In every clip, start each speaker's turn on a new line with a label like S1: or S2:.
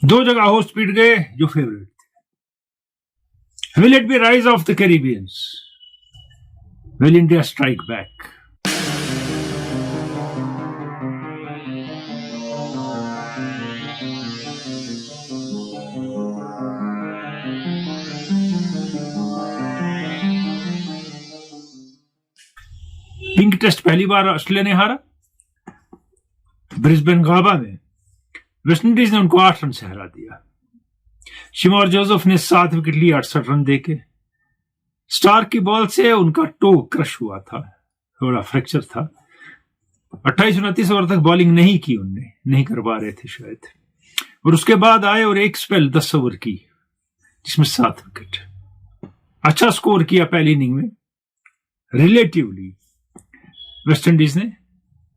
S1: दो जगह होस्ट पीट गए जो फेवरेट थे। Will it be rise of the Caribbeans? Will India strike back? Pink test पहली बार ऑस्ट्रेलिया ने हारा ब्रिस्बेन गाबा में। वेस्टइंडीज ने उनको 8 रन से हरा दिया। शिमोर जोसेफ ने 7 विकेट लिए 68 रन देके। स्टार्क की बॉल से उनका टो क्रश हुआ था, थोड़ा फ्रैक्चर था। 28-29 ओवर तक बॉलिंग नहीं की, उनने नहीं कर पा रहे थे शायद। और उसके बाद आए और एक स्पेल 10 ओवर की जिसमें 7 विकेट। अच्छा स्कोर किया पहली इनिंग में रिलेटिवली वेस्टइंडीज ने,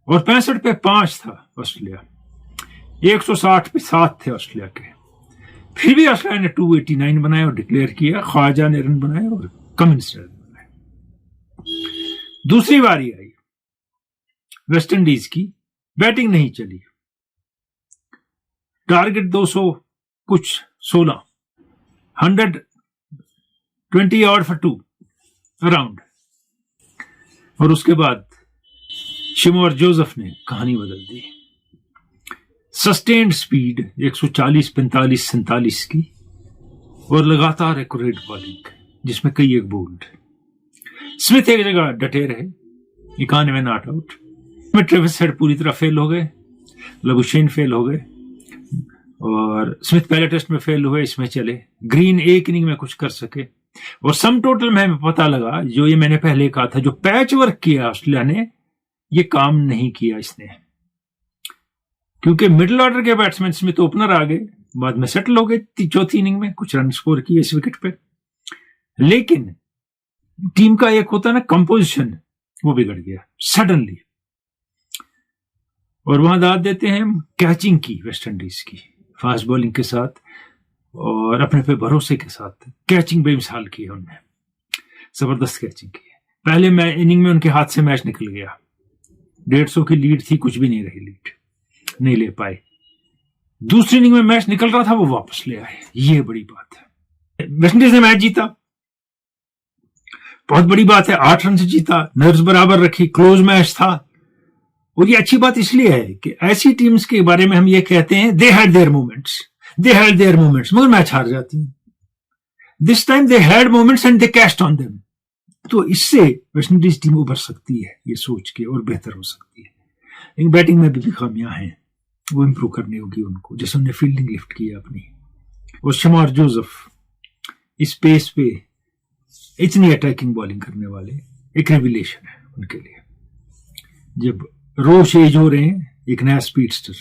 S1: और 65 पे 5 था ऑस्ट्रेलिया। 160 पे 7 थे ऑस्ट्रेलिया के। फिर भी ऑस्ट्रेलिया ने 289 बनाए और डिक्लेयर किया। ख्वाजा ने रन बनाए और कमिंस ने रन बनाए। दूसरी बारी आई वेस्टइंडीज की, बैटिंग नहीं चली। टारगेट 200 कुछ 16, 120 ऑड फॉर 2 अराउंड। और उसके बाद शिमोर जोसेफ ने कहानी बदल दी। सस्टेन्ड स्पीड 140, 45, 47 की, और लगातार एक्यूरेट बॉलिंग जिसमें कई एक बोल्ड। स्मिथ एक जगह डटे रहे, 91 नॉट आउट में। ट्रेविस हेड पूरी तरह फेल हो गए, लबुशेन फेल हो गए, और स्मिथ पहले टेस्ट में फेल हुए, इसमें चले। ग्रीन एक इनिंग में कुछ कर सके। और सम टोटल में हमें पता लगा, जो ये मैंने पहले कहा था, जो पैच वर्क किया ऑस्ट्रेलिया ने, ये काम नहीं किया इसने। क्योंकि मिडिल ऑर्डर के बैट्समैन स्मिथ ओपनर आ गए, बाद में सेटल हो गए चौथी इनिंग में, कुछ रन स्कोर किए इस विकेट पे। लेकिन टीम का एक होता है ना कंपोजिशन, वो बिगड़ गया सडनली। और वहां दाद देते हैं कैचिंग की वेस्टइंडीज की, फास्ट बॉलिंग के साथ और अपने पे भरोसे के साथ कैचिंग बेमिसाल की है उन्होंने, जबरदस्त कैचिंग की है। पहले इनिंग में उनके हाथ से मैच निकल गया, 150 की लीड थी, कुछ भी नहीं रही लीड, नहीं ले पाए। दूसरी इनिंग में मैच निकल रहा था, वो वापस ले आए, ये बड़ी बात है। वेस्टइंडीज ने मैच जीता, बहुत बड़ी बात है। 8 रन से जीता, नर्व्स बराबर रखी, क्लोज मैच था। और ये अच्छी बात इसलिए है कि ऐसी टीम्स के बारे में हम ये कहते हैं दे हैड देयर मोमेंट्स, मगर मैच हार जाती है। This time they had moments and they cached on them. तो इससे वेस्टइंडीज टीम उभर सकती है, ये सोच के, और बेहतर हो सकती है। लेकिन बैटिंग में भी खामियां हैं, वो इंप्रूव करनी होगी उनको, जैसे उन्होंने फील्डिंग लिफ्ट की अपनी। और शिमोर जोसेफ इस पेस पे इतनी अटैकिंग बॉलिंग करने वाले एक रेवलेशन है उनके लिए। जब रोश एज हो रहे हैं, एक नया स्पीडस्टर,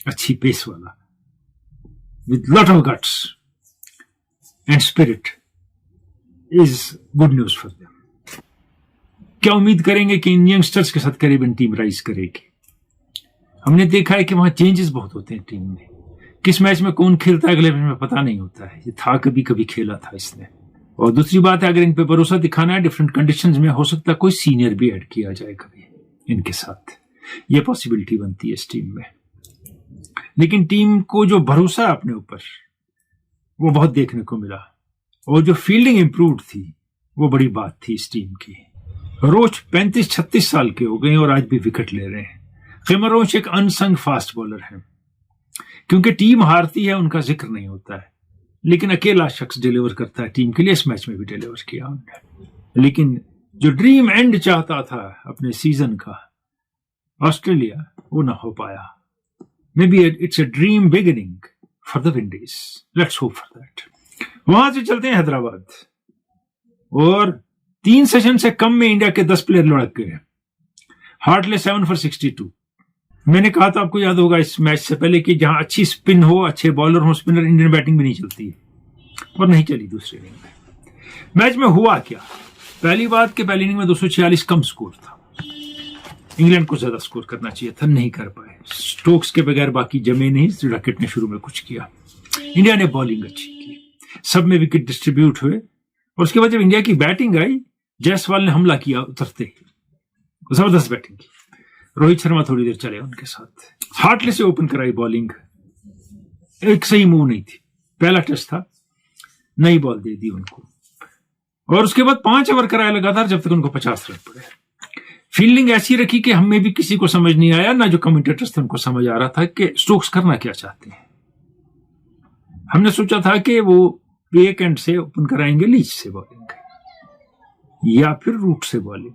S1: अच्छी पेस वाला, with lot of guts and spirit, is good news for them. क्या उम्मीद करेंगे कि इन यंगस्टर्स के साथ कैरिबियन टीम राइज करेगी? हमने देखा है कि वहां चेंजेस बहुत होते हैं टीम में। किस मैच में कौन खेलता है अगले मैच में पता नहीं होता है। ये था कभी कभी खेला था इसने। और दूसरी बात है, अगर इन पे भरोसा दिखाना है डिफरेंट कंडीशंस में, हो सकता है कोई सीनियर भी ऐड किया जाए कभी इनके साथ, ये पॉसिबिलिटी बनती है इस टीम में। लेकिन टीम को जो भरोसा है अपने ऊपर, वो बहुत देखने को मिला। और जो फील्डिंग इंप्रूव्ड थी, वो बड़ी बात थी इस टीम की। रोच 35-36 साल के हो गए और आज भी विकेट ले रहे हैं। खैमर रोच एक अनसंग फास्ट बॉलर है, क्योंकि टीम हारती है उनका जिक्र नहीं होता है, लेकिन अकेला शख्स डिलीवर करता है टीम के लिए। इस मैच में भी डिलीवर किया उन्होंने। लेकिन जो ड्रीम एंड चाहता था अपने सीजन का ऑस्ट्रेलिया, वो ना हो पाया। May be it's a dream beginning for the Windies, let's hope for that. वहां से चलते हैं हैदराबाद, और 3 सेशन से कम में इंडिया के 10 प्लेयर लुढ़क गए। Hartley 7 for 62। मैंने कहा था, आपको याद होगा इस मैच से पहले, कि जहां अच्छी स्पिन हो, अच्छे बॉलर हो, स्पिनर, इंडियन बैटिंग भी नहीं चलती है, और नहीं चली दूसरी इनिंग में। मैच में हुआ क्या? पहली बात कि पहली इनिंग में 246 कम स्कोर था। इंग्लैंड को ज्यादा स्कोर करना चाहिए था, नहीं कर पाए। स्टोक्स के बगैर बाकी जमे नहीं, रकेट ने शुरू में कुछ किया। इंडिया ने बॉलिंग अच्छी की, सब में विकेट डिस्ट्रीब्यूट हुए। और उसके बाद जब इंडिया की बैटिंग आई, जायसवाल ने हमला किया उतरते ही, जबरदस्त बैटिंग की। रोहित शर्मा थोड़ी देर चले उनके साथ। हार्टले से ओपन कराई बॉलिंग, एक सही मूव नहीं थी, पहला टेस्ट था, नई बॉल दे दी उनको, और उसके बाद 5 ओवर कराया लगातार जब तक उनको 50 रन पड़े। फील्डिंग ऐसी रखी कि हमें भी किसी को समझ नहीं आया, ना जो कमेंटेटर्स थे उनको समझ आ रहा था कि स्टोक्स करना क्या चाहते हैं। हमने सोचा था कि वो बैक एंड से ओपन कराएंगे, लीच से बॉलिंग या फिर रूट से बॉलिंग,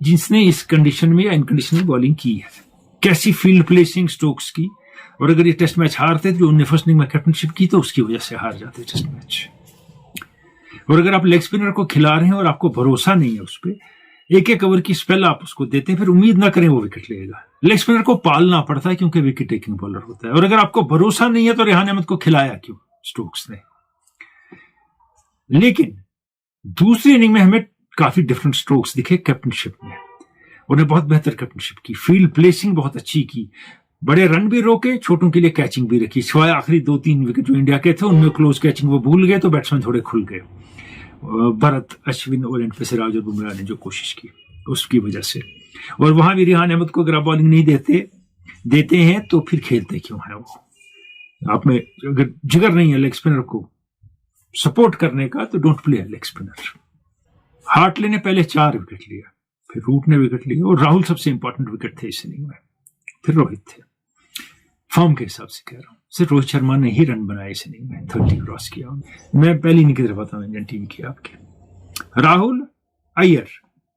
S1: जिसने इस कंडीशन में या इन कंडीशन में बॉलिंग की है। कैसी फील्ड प्लेसिंग स्टोक्स की, और अगर ये टेस्ट मैच हारते जो उन्होंने फर्स्ट इनिंग में कैप्टनशिप की तो उसकी वजह से हार जाते टेस्ट मैच। और अगर आप लेग स्पिनर को खिला रहे हैं और आपको भरोसा नहीं है उस पर, एक एक ओवर की स्पेल आप उसको देते हैं, फिर उम्मीद ना करें वो विकेट लेगा। लेग स्पिनर को पालना पड़ता है क्योंकि विकेट टेकिंग बॉलर होता है। और अगर आपको भरोसा नहीं है तो रेहान अहमद को खिलाया क्यों स्टोक्स ने। लेकिन दूसरी इनिंग में हमें काफी डिफरेंट स्ट्रोक्स दिखे कैप्टनशिप में। उन्हें बहुत बेहतर कैप्टनशिप की, फील्ड प्लेसिंग बहुत अच्छी की, बड़े रन भी रोके, छोटों के लिए कैचिंग भी रखी। सिवाय आखिरी 2-3 विकेट जो इंडिया के थे उनमें क्लोज कैचिंग वो भूल गए तो बैट्समैन थोड़े खुल गए। भरत, अश्विन और एंड पे सिराज और बुमराह ने जो कोशिश की उसकी वजह से। और वहां भी रेहान अहमद को अगर आप बॉलिंग नहीं देते हैं तो फिर खेलते क्यों है वो। आप में अगर जिगर नहीं है लेग स्पिनर को सपोर्ट करने का तो don't play leg spinner. Hartley ने पहले 4 विकेट लिया, फिर रूट ने विकेट लिया, और राहुल सबसे इंपॉर्टेंट विकेट थे इस इनिंग में, फिर रोहित थे। फॉर्म के हिसाब से कह रहा हूं, सिर्फ रोहित शर्मा ने ही रन बनाए इस इनिंग में, 30 क्रॉस किया। मैं पहली इनिंग की तरफ आता हूं इंडियन टीम की आपके। राहुल, अय्यर,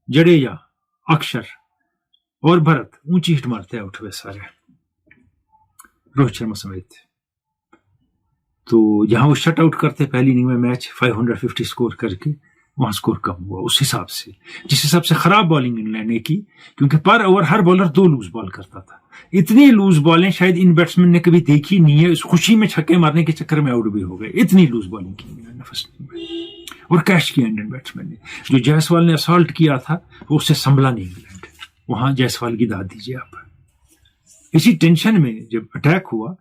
S1: जडेजा, अक्षर और भरत ऊंची हिट मारते आउट हुए सारे, रोहित शर्मा समेत। तो जहां वो शट आउट करते पहली इनिंग में मैच 550 स्कोर करके, वहां स्कोर कम हुआ उस हिसाब से, जिस हिसाब से खराब बॉलिंग इंग्लैंड ने की, क्योंकि पर ओवर हर बॉलर 2 लूज बॉल करता था। इतनी लूज बॉलें शायद इन बैट्समैन ने कभी देखी नहीं है। इस खुशी में छक्के मारने के चक्कर में आउट भी हो गए, इतनी लूज बॉलिंग की इंग्लैंड ने फर्स्ट इनिंग में। और कैश किया इंडियन बैट्समैन ने। जो जायसवाल ने असॉल्ट किया था वो उससे संभला नहीं इंग्लैंड। वहां जायसवाल की दाद दीजिए आप। इसी टेंशन में जब अटैक हुआ,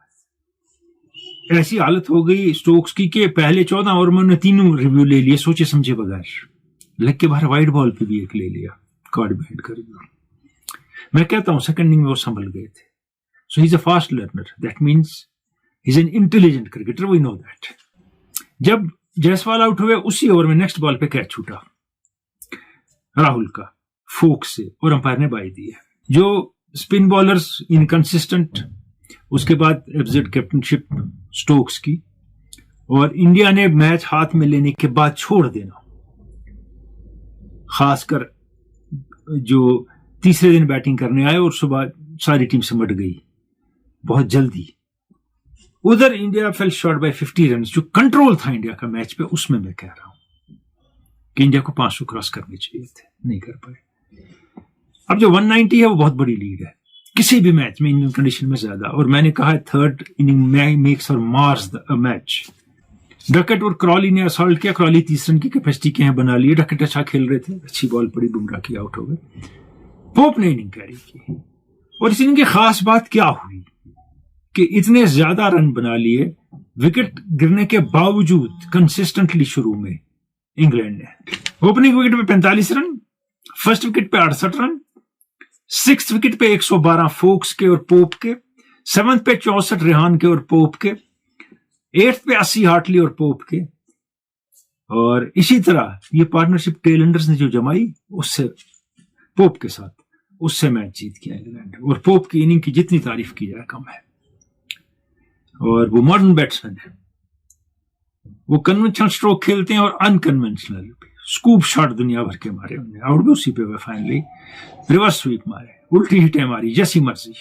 S1: ऐसी हालत हो गई स्टोक्स की कि पहले 14 ओवर में उन्होंने 3 रिव्यू ले लिए सोचे समझे बगैर। लेग के बाहर वाइड बॉल पे भी एक ले लिया, कार्ड बैंड कर दिया। मैं कहता हूं सेकंड इनिंग में वो संभल गए थे। So he is a fast learner, that means he is an intelligent cricketer, we know that. जब जायसवाल आउट हुए उसी ओवर में नेक्स्ट बॉल पे कैच छूटा राहुल का फोक से, और अंपायर ने बाई दी है। जो स्पिन बॉलर्स इनकंसिस्टेंट, उसके बाद एफजेड कैप्टनशिप स्टोक्स की, और इंडिया ने मैच हाथ में लेने के बाद छोड़ देना, खासकर जो तीसरे दिन बैटिंग करने आए और सुबह सारी टीम सिमट गई बहुत जल्दी। उधर India fell short by 50 run, जो कंट्रोल था इंडिया का मैच पे, उसमें मैं कह रहा हूं कि इंडिया को 500 क्रॉस करने चाहिए थे, नहीं कर पाए। अब जो 190 है वो बहुत बड़ी लीड है किसी भी मैच में इंडियन कंडीशन में ज्यादा। और मैंने कहा है थर्ड इनिंग मेक्स और मार्स द मैच। डकट और क्रॉली ने असॉल्ट किया, क्रॉली 30 रन की कैपेसिटी के हैं बना लिए। डकट अच्छा खेल रहे थे, अच्छी बॉल पड़ी, बुमराह की आउट हो गए। पोप ने इनिंग कैरी की। और इस इनिंग की खास बात क्या हुई कि इतने ज्यादा रन बना लिए विकेट गिरने के बावजूद कंसिस्टेंटली शुरू में इंग्लैंड ने। ओपनिंग विकेट पे 45 रन, फर्स्ट विकेट पे 68 रन, 6th विकेट पे 112 फोक्स के और पोप के, 7th पे 64 रेहान के और पोप के, 8th पे 80 हार्टली और पोप के। और इसी तरह ये पार्टनरशिप टेलंडर्स ने जो जमाई उससे पोप के साथ, उससे मैच जीत गया इंग्लैंड। और पोप की इनिंग की जितनी तारीफ की जाए कम है। और वो मॉडर्न बैट्समैन है, वो कन्वेंशनल स्ट्रोक खेलते हैं और अनकन्वेंशनल स्कूप शॉट दुनिया भर के मारे उन्होंने, आउट भी उसी पे हुए फाइनली। रिवर्स स्वीप मारे, उल्टी हिटें मारी, जैसी मर्जी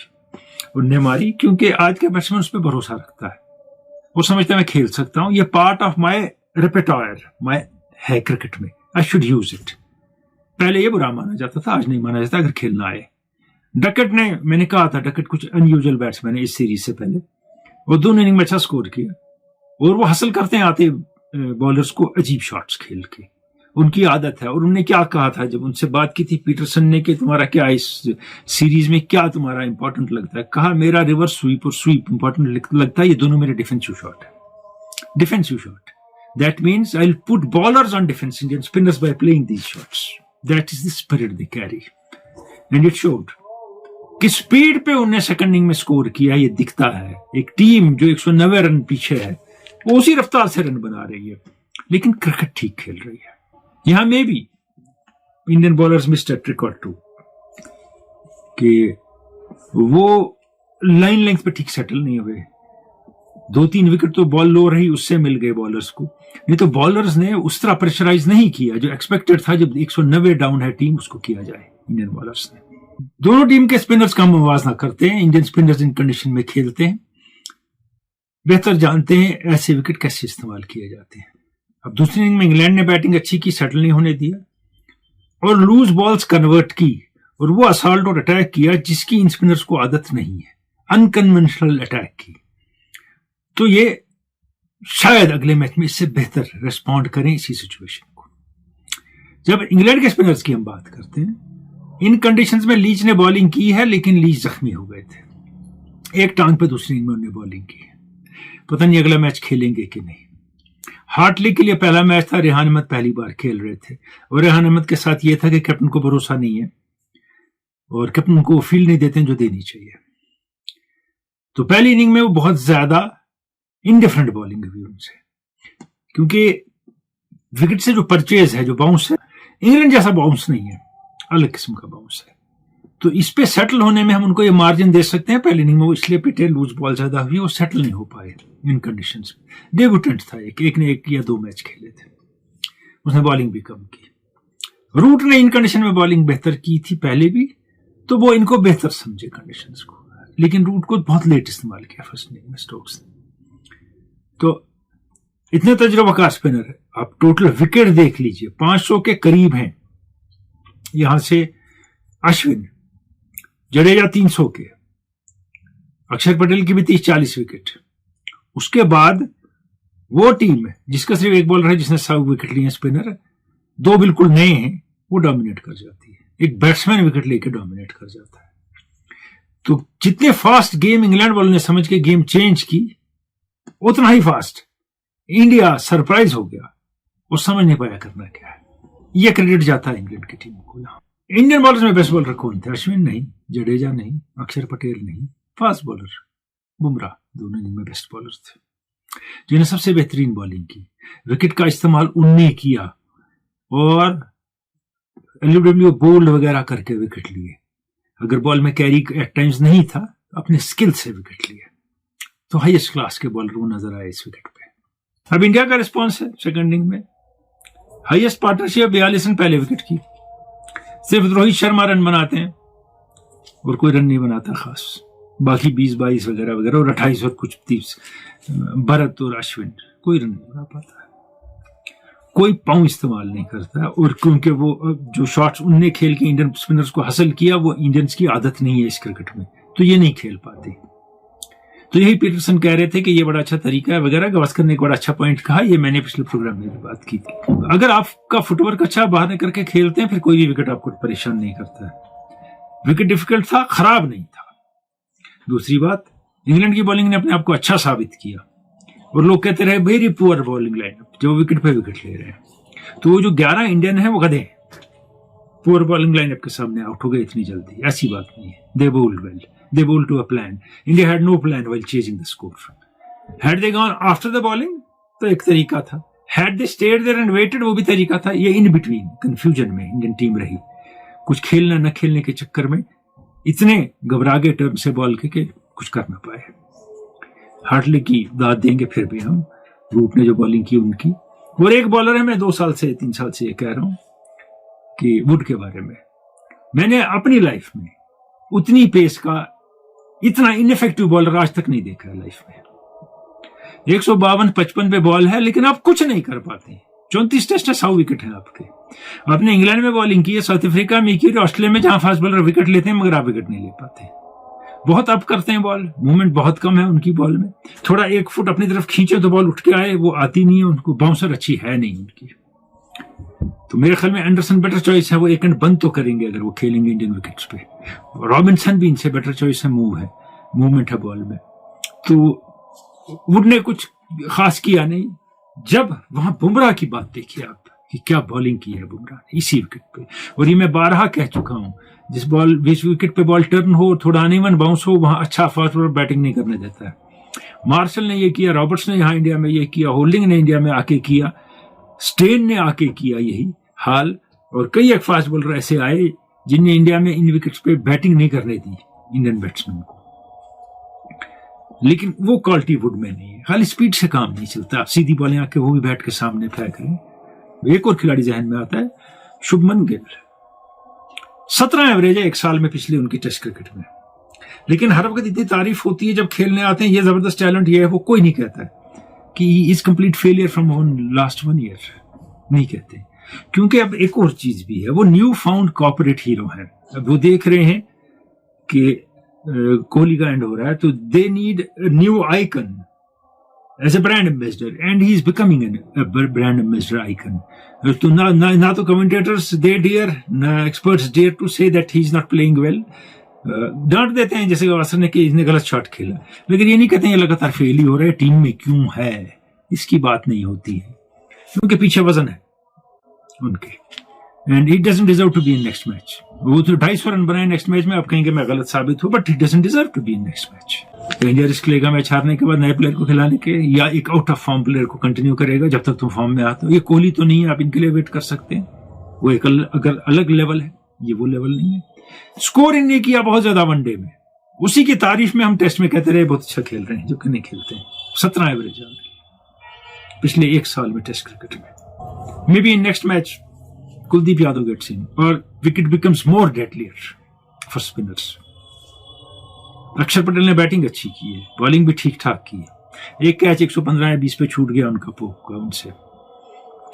S1: उनने मारी, क्योंकि आज के बैट्समैन उस पर भरोसा रखता है। वो समझता है मैं खेल सकता हूं, ये पार्ट ऑफ माई रेपेटॉयर माई है क्रिकेट में, आई शुड यूज इट। पहले ये बुरा माना जाता था, आज नहीं माना जाता अगर खेलना आए। डकट ने, मैंने कहा था डकट कुछ अनयूजुअल बैट्समैन है इस सीरीज से पहले, वो दोनों इनिंग में अच्छा स्कोर किया। और वो हासिल करते हैं आते बॉलर्स को अजीब शॉट्स खेल के, उनकी आदत है। और उन्होंने क्या कहा था जब उनसे बात की थी पीटरसन ने कि तुम्हारा क्या इस सीरीज में क्या तुम्हारा इंपॉर्टेंट लगता है, कहा मेरा रिवर्स स्वीप और स्वीप इंपॉर्टेंट लगता है, ये दोनों मेरे डिफेंसिव शॉट है। Defensive shot, that means I will put bowlers on defence, Indian spinners by playing these shots. That is the spirit they carry and it showed. कि speed पे उन्हें सेकंड इनिंग में स्कोर किया, ये दिखता है। एक टीम जो 190 रन पीछे है वो उसी रफ्तार से रन बना रही है, लेकिन क्रिकेट ठीक खेल रही है। यहां में भी इंडियन बॉलर्स मिस्टर ट्रिक और टू कि वो लाइन लेंथ पे ठीक सेटल नहीं हुए। 2-3 विकेट तो बॉल लो रही, उससे मिल गए बॉलर्स को, नहीं तो बॉलर्स ने उस तरह प्रेशराइज नहीं किया जो एक्सपेक्टेड था। जब 190 डाउन है टीम, उसको किया जाए इंडियन बॉलर्स ने। दोनों टीम के स्पिनर्स का मुवाजना करते हैं। इंडियन स्पिनर्स इन कंडीशन में खेलते हैं, बेहतर जानते हैं ऐसे विकेट कैसे इस्तेमाल किए जाते हैं। अब दूसरी इनिंग में इंग्लैंड ने बैटिंग अच्छी की, सेटल नहीं होने दिया और लूज बॉल्स कन्वर्ट की, और वो असॉल्ट और अटैक किया जिसकी इन स्पिनर्स को आदत नहीं है, अनकन्वेंशनल अटैक की। तो ये शायद अगले मैच में इससे बेहतर रिस्पॉन्ड करें इसी सिचुएशन को। जब इंग्लैंड के स्पिनर्स की हम बात करते हैं, इन कंडीशंस में लीच ने बॉलिंग की है, लेकिन लीच जख्मी हो गए थे। एक टांग पे दूसरी इनिंग में उन्होंने बॉलिंग की है। पता नहीं अगला मैच खेलेंगे कि नहीं। हार्टली के लिए पहला मैच था, रेहान अहमद पहली बार खेल रहे थे और रेहान अहमद के साथ यह था कि कैप्टन को भरोसा नहीं है और कैप्टन को फील्ड नहीं देते जो देनी चाहिए। तो पहली इनिंग में वो बहुत ज्यादा इनडिफरेंट बॉलिंग हुई उनसे, क्योंकि विकेट से जो परचेज है, जो बाउंस है, इंग्लैंड जैसा बाउंस नहीं है, अलग किस्म का बाउंस है। तो इस पे सेटल होने में हम उनको ये मार्जिन दे सकते हैं। पहली इनिंग में वो इसलिए पिटे, लूज बॉल ज्यादा हुई, वो सेटल नहीं हो पाए इन कंडीशंस में। डेब्यूटेंट था, एक ने 1 या 2 मैच खेले थे, उसने बॉलिंग भी कम की। रूट ने इन कंडीशन में बॉलिंग बेहतर की थी पहले भी, तो वो इनको बेहतर समझे कंडीशंस को, लेकिन रूट को बहुत लेट इस्तेमाल किया फर्स्ट इनिंग में स्टोक्स ने। तो इतने तजुर्बाकार स्पिनर है। आप टोटल विकेट देख लीजिए, 500 के करीब हैं। यहां से अश्विन, जडेजा 300 के, अक्षर पटेल की भी 30-40 विकेट। उसके बाद वो टीम है जिसका सिर्फ एक बॉलर है जिसने 100 विकेट लिए, स्पिनर 2 बिल्कुल नए हैं, वो डोमिनेट कर जाती है। एक बैट्समैन विकेट लेके डोमिनेट कर जाता है। तो जितने फास्ट गेम इंग्लैंड वालों ने समझ के गेम चेंज की, उतना ही फास्ट इंडिया सरप्राइज हो गया और समझ नहीं पाया करना क्या है। यह क्रेडिट जाता है इंग्लैंड की टीम को। इंडियन बॉलर्स में बेस्ट बॉलर कौन थे? अश्विन नहीं, जडेजा नहीं, अक्षर पटेल नहीं, फास्ट बॉलर बुमराह दोनों इनिंग में बेस्ट बॉलर थे, जिन्हें सबसे बेहतरीन बॉलिंग की। विकेट का इस्तेमाल उनने किया और एलबीडब्ल्यू बोल्ड वगैरह करके विकेट लिए। अगर बॉल में कैरी एट टाइम्स नहीं था, अपने स्किल से विकेट लिए। तो हाईएस्ट क्लास के बॉलर वो नजर आए इस विकेट पे। अब इंडिया का रिस्पॉन्स है सेकंड इनिंग में, हाईएस्ट पार्टनरशिप 42 रन पहले विकेट की। सिर्फ रोहित शर्मा रन बनाते हैं और कोई रन नहीं बनाता खास, बाकी 20-22 वगैरह वगैरह और 28 और कुछ 30 भरत और अश्विन कोई रन नहीं बना पाता, कोई पाँव इस्तेमाल नहीं करता। और क्योंकि वो जो शॉट्स उनने खेल के इंडियन स्पिनर्स को हासिल किया, वो इंडियंस की आदत नहीं है इस क्रिकेट में, तो ये नहीं खेल पाते। तो यही पीटरसन कह रहे थे कि ये बड़ा अच्छा तरीका है वगैरह। गवास्कर ने एक बड़ा अच्छा पॉइंट कहा, ये मैंने पिछले प्रोग्राम में भी बात की थी। अगर आपका फुटवर्क अच्छा बाहर करके खेलते हैं, फिर कोई भी विकेट आपको परेशान नहीं करता है। विकेट डिफिकल्ट था, खराब नहीं था। दूसरी बात, इंग्लैंड की बॉलिंग ने अपने आप को अच्छा साबित किया और लोग कहते रहे वेरी पुअर बॉलिंग लाइनअप, जो विकेट पे विकेट ले रहे हैं। तो वो जो 11 इंडियन है वो गधे, पुअर बॉलिंग लाइनअप के सामने आउट हो गए इतनी जल्दी, ऐसी बात नहीं है। They bowled well, they bowled to a plan. India had no plan while chasing the score. Had they gone after the bowling, तो एक तरीका था। Had they stayed there and waited, वो भी तरीका था। ये in between confusion में इंडियन टीम रही, कुछ खेलना न खेलने के चक्कर में इतने घबरा गए टर्म से बॉल के कुछ कर ना पाए। हार्टली की दाद देंगे फिर भी हम, रूट ने जो बॉलिंग की उनकी। और एक बॉलर है, मैं 2 साल से 3 साल से ये कह रहा हूं कि वुड के बारे में, मैंने अपनी लाइफ में उतनी पेस का इतना इनफेक्टिव बॉलर आज तक नहीं देखा है लाइफ में। 152-55 पे बॉल है, लेकिन आप कुछ नहीं कर पाते। 34 टेस्ट है, 100 विकेट है आपके। आपने इंग्लैंड में बॉलिंग की है, साउथ अफ्रीका में की, ऑस्ट्रेलिया में, जहां फास्ट बॉलर विकेट लेते हैं मगर आप विकेट नहीं ले पाते। बहुत अप करते हैं बॉल, मूवमेंट बहुत कम है उनकी बॉल में। थोड़ा 1 फुट अपनी तरफ खींचे तो बॉल उठ के आए, वो आती नहीं है उनको। बाउंसर अच्छी है नहीं उनकी। तो मेरे ख्याल में एंडरसन बेटर चॉइस है, वो एक एंड बंद तो करेंगे अगर वो खेलेंगे इंडियन विकेट्स पे। रॉबिन्सन भी इनसे बेटर चॉइस है, मूवमेंट है बॉल में। तो वुड ने कुछ खास किया नहीं। जब वहां बुमराह की बात देखिए आप, कि क्या बॉलिंग की है बुमराह ने इसी विकेट पे। और ये मैं बारहा कह चुका हूं, जिस विकेट पे बॉल टर्न हो, थोड़ा अनइवन बाउंस हो, वहां अच्छा फास्ट बॉलर बैटिंग नहीं करने देता है। मार्शल ने ये किया, रॉबर्ट्स ने यहाँ इंडिया में ये किया, होल्डिंग ने इंडिया में आके किया, स्टेन ने आके किया यही हाल। और कई एक फास्ट बॉलर ऐसे आए जिनने इंडिया में इन विकेट्स पे बैटिंग नहीं करने दी इंडियन बैट्समैन को, लेकिन वो क्वालिटी वुड में नहीं है। खाली स्पीड से काम नहीं चलता, आप सीधी बॉलें आके वो भी बैट के सामने फेंक रहे। एक और खिलाड़ी जहन में आता है, शुभमन गिल। 17 एवरेज है एक साल में पिछले उनकी टेस्ट क्रिकेट में, लेकिन हर वक्त इतनी तारीफ होती है जब खेलने आते हैं, ये जबरदस्त टैलेंट ये है, वो कोई नहीं कहता है कि is complete failure from last 1 year, नहीं कहते। क्योंकि अब एक और चीज भी है, वो न्यू फाउंड कॉर्पोरेट हीरो है। अब वो देख रहे हैं कि कोहली का एंड हो रहा है, तो they need new icon as a brand ambassador, and he is becoming an brand ambassador icon. तो ना तो कमेंटेटर्स दे डियर, ना experts dare to say that he is not playing well. डांट देते हैं जैसे गवास्कर ने कि इसने गलत शॉट खेला, लेकिन ये नहीं कहते हैं लगातार फेल ही हो रहा है, टीम में क्यों है, इसकी बात नहीं होती है, क्योंकि पीछे वजन है उनके, and he doesn't deserve to be in next match. वो तो 250 रन बनाए नेक्स्ट मैच में, आप कहेंगे मैं गलत साबित हूं, but he doesn't deserve to be in next match. तो इंडिया रिस्क लेगा मैच हारने के बाद नए प्लेयर को खिलाने के, या एक आउट ऑफ फॉर्म प्लेयर को कंटिन्यू करेगा जब तक तुम फॉर्म में आते हो। ये कोहली तो नहीं है, आप इनके लिए वेट कर सकते हैं, वो एक अगर अलग लेवल है, ये वो लेवल नहीं है। स्कोर इनने किया बहुत ज्यादा वनडे में, उसी की तारीफ में हम टेस्ट में कहते रहे बहुत अच्छा खेल रहे हैं, जो कि नहीं खेलते हैं। 17 एवरेज है पिछले एक साल में टेस्ट क्रिकेट में। Maybe in next match Kuldeep Yadav gets in और wicket becomes more deadlier for spinners. Axar Patel ने बैटिंग अच्छी की है, बॉलिंग भी ठीक ठाक की है। एक कैच 115 या 20 पे छूट गया उनका पोक उनसे,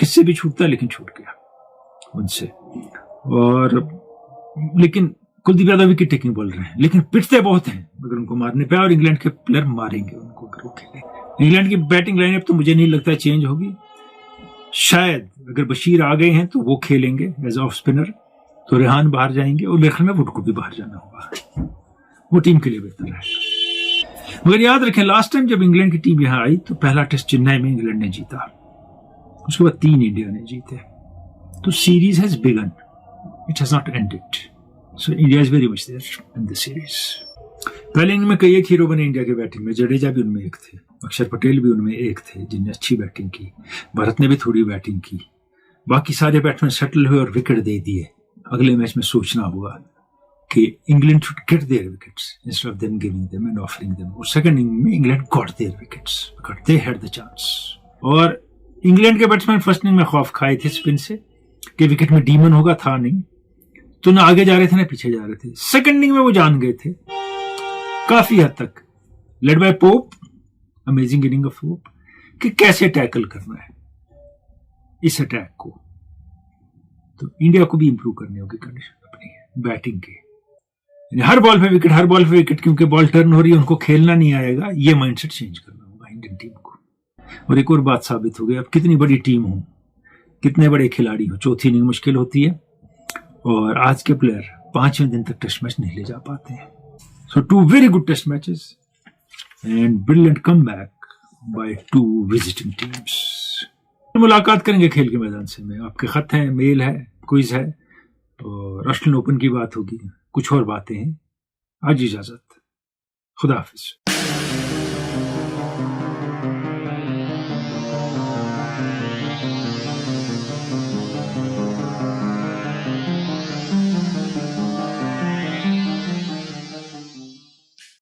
S1: किससे भी छूटता है लेकिन छूट गया उनसे। और लेकिन Kuldeep Yadav wicket taking bowler हैं, लेकिन पिटते बहुत हैं अगर उनको मारने पे, और इंग्लैंड के प्लेयर मारेंगे उनको अगर वो खेले। इंग्लैंड की बैटिंग लाइनअप तो मुझे नहीं लगता चेंज होगी। शायद अगर बशीर आ गए हैं तो वो खेलेंगे एज ऑफ स्पिनर, तो रेहान बाहर जाएंगे, और मेरे ख्याल में वुड को भी बाहर जाना होगा, वो टीम के लिए बेहतर है। मगर याद रखें, लास्ट टाइम जब इंग्लैंड की टीम यहां आई तो पहला टेस्ट चेन्नई में इंग्लैंड ने जीता, उसके बाद 3 इंडिया ने जीते। तो series has begun, it has not ended, so India is very much there in the series. पहले इनिंग में कई एक हीरो बने इंडिया के बैटिंग में, जडेजा भी उनमें एक थे, अक्षर पटेल भी उनमें एक थे जिनने अच्छी बैटिंग की, भरत ने भी थोड़ी बैटिंग की, बाकी सारे बैट्समैन सेटल हुए और विकेट दे दिए। अगले मैच में सोचना होगा कि England should get their wickets instead of them giving them and offering them. और सेकंड इनिंग में England got their wickets because they had the chance. और इंग्लैंड के बैट्समैन फर्स्ट इनिंग में खौफ खाए थे स्पिन से कि विकेट में डीमन होगा, था नहीं, तो ना आगे जा रहे थे ना पीछे जा रहे थे। सेकंड इनिंग में वो जान गए थे काफी हद तक, led by pope, amazing inning of pope, कि कैसे टैकल करना है इस अटैक को। तो इंडिया को भी इंप्रूव करनी होगी कंडीशन अपनी बैटिंग के, हर बॉल पे विकेट, हर बॉल पे विकेट, क्योंकि बॉल टर्न हो रही है, उनको खेलना नहीं आएगा, ये माइंडसेट चेंज करना होगा इंडियन टीम को। और एक और बात साबित हो गई, अब कितनी बड़ी टीम हो, कितने बड़े खिलाड़ी हो, चौथी इनिंग मुश्किल होती है, और आज के प्लेयर 5वें दिन तक टेस्ट मैच नहीं ले जा पाते हैं। So 2 very good test matches and brilliant comeback by 2 visiting teams. मुलाकात करेंगे खेल के मैदान से, में आपके खत हैं, मेल है, क्विज है, और ऑस्ट्रेलियन ओपन की बात होगी, कुछ और बातें हैं। आज इजाजत, खुदा हाफिज।